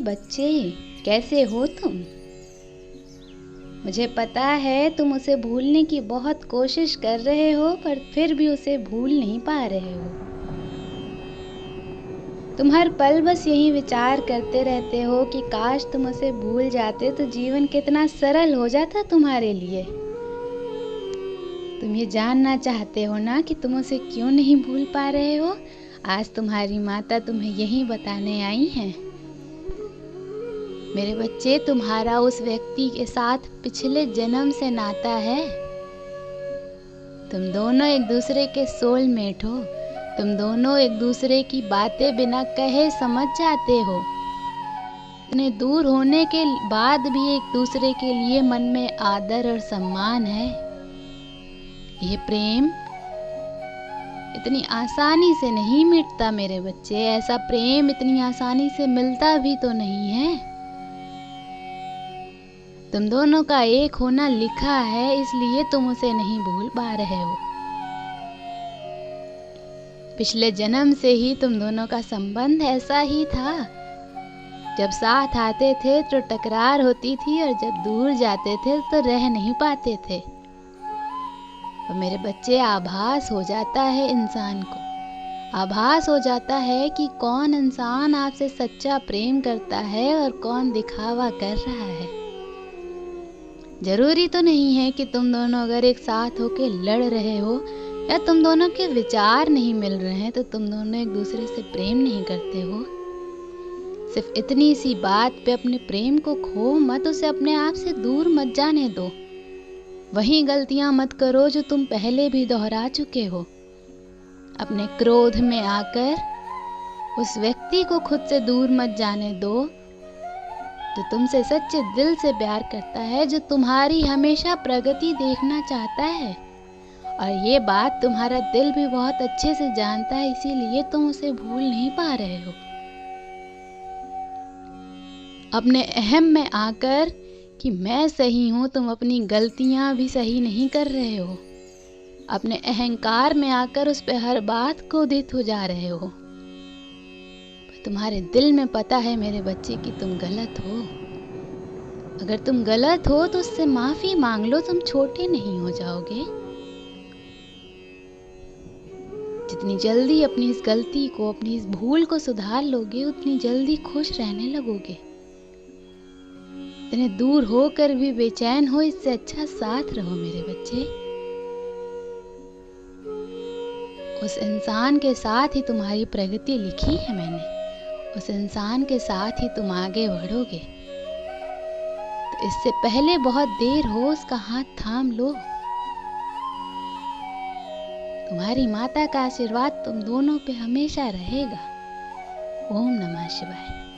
बच्चे, कैसे हो तुम? मुझे पता है तुम उसे भूलने की बहुत कोशिश कर रहे हो, पर फिर भी उसे भूल नहीं पा रहे हो। तुम हर पल बस यही विचार करते रहते हो कि काश तुम उसे भूल जाते तो जीवन कितना सरल हो जाता तुम्हारे लिए। तुम ये जानना चाहते हो ना कि तुम उसे क्यों नहीं भूल पा रहे हो? आज तुम्हारी माता तुम्हें यही बताने आई हैं। मेरे बच्चे, तुम्हारा उस व्यक्ति के साथ पिछले जन्म से नाता है। तुम दोनों एक दूसरे के सोलमेट हो। तुम दोनों एक दूसरे की बातें बिना कहे समझ जाते हो। इतने दूर होने के बाद भी एक दूसरे के लिए मन में आदर और सम्मान है। ये प्रेम इतनी आसानी से नहीं मिटता मेरे बच्चे। ऐसा प्रेम इतनी आसानी से मिलता भी तो नहीं है। तुम दोनों का एक होना लिखा है, इसलिए तुम उसे नहीं भूल पा रहे हो। पिछले जन्म से ही तुम दोनों का संबंध ऐसा ही था। जब साथ आते थे तो टकरार होती थी, और जब दूर जाते थे तो रह नहीं पाते थे। और मेरे बच्चे, आभास हो जाता है इंसान को, आभास हो जाता है कि कौन इंसान आपसे सच्चा प्रेम करता है और कौन दिखावा कर रहा है। जरूरी तो नहीं है कि तुम दोनों अगर एक साथ होके लड़ रहे हो या तुम दोनों के विचार नहीं मिल रहे हैं तो तुम दोनों एक दूसरे से प्रेम नहीं करते हो। सिर्फ इतनी सी बात पे अपने प्रेम को खो मत, उसे अपने आप से दूर मत जाने दो। वही गलतियां मत करो जो तुम पहले भी दोहरा चुके हो। अपने क्रोध में आकर उस व्यक्ति को खुद से दूर मत जाने दो जो तुमसे सच्चे दिल से प्यार करता है, जो तुम्हारी हमेशा प्रगति देखना चाहता है। और ये बात तुम्हारा दिल भी बहुत अच्छे से जानता है, इसीलिए तुम उसे भूल नहीं पा रहे हो। अपने अहम में आकर कि मैं सही हूं, तुम अपनी गलतियां भी सही नहीं कर रहे हो। अपने अहंकार में आकर उस पे हर बात को दित हो जा रहे हो। पर तुम्हारे दिल में पता है मेरे बच्चे कि तुम गलत हो। अगर तुम गलत हो तो उससे माफी मांग लो, तुम छोटे नहीं हो जाओगे। जितनी जल्दी अपनी इस गलती को, अपनी इस भूल को सुधार लोगे, उतनी जल्दी खुश रहने लगोगे। इतने दूर होकर भी बेचैन हो, इससे अच्छा साथ रहो मेरे बच्चे। उस इंसान के साथ ही तुम्हारी प्रगति लिखी है मैंने। उस इंसान के साथ ही तुम आगे बढ़ोगे। तो इससे पहले बहुत देर हो, उसका हाथ थाम लो। तुम्हारी माता का आशीर्वाद तुम दोनों पे हमेशा रहेगा। ओम नमः शिवाय।